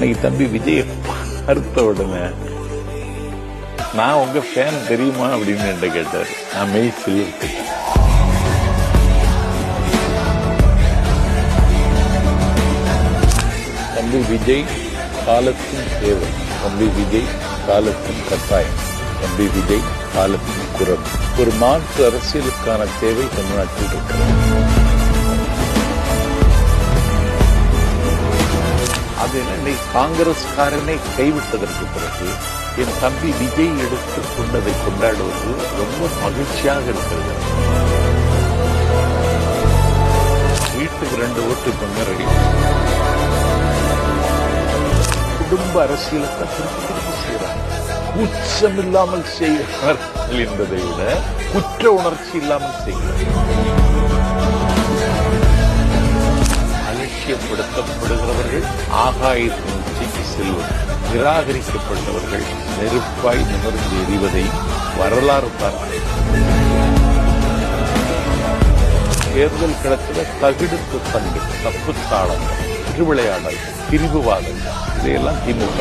இன்னைக்கு தம்பி விஜய் அறுத்த உடனே நான் உங்க ஃபேன் தெரியுமா அப்படின்னு என்கிட்ட கேட்டார். நான் மெய் சிலிர்த்துட்டேன். தம்பி விஜய் காலத்தின் தேவை, தம்பி விஜய் காலத்தின் கட்டாயம், தம்பி விஜய் காலத்தின் குரல். ஒரு மாற்று அரசியலுக்கான தேவை தமிழ்நாட்டில் இருக்கிறது. அது என்ன, காங்கிரஸ்காரனை கைவிட்டதற்கு பிறகு என் தம்பி விஜய் எடுத்துக் கொண்டதை கொண்டாடுவது ரொம்ப மகிழ்ச்சியாக இருக்கிறது. வீட்டுக்கு 2 ஓட்டு இப்ப ரெடி. குடும்ப அரசியலுக்கு திருப்பி செய்யறாங்க. உச்சம் இல்லாமல் செய்கிறார்கள் என்பதை விட குற்ற உணர்ச்சி இல்லாமல் செய்கிறார்கள். அலட்சியப்படுத்தப்படுகிறவர்கள் ஆகாயத்தின் உச்சிக்கு செல்வது, நிராகரிக்கப்பட்டவர்கள் நெருப்பாய் நிமிர்ந்து எறிவதையும் வரலாறு பார்க்கிறது. தேர்தல் களத்தில் தகுடுத்து தண்டு, தப்பு தாளங்கள், திருவிளையாடல், பிரிவுவாதம், இதையெல்லாம் திமுக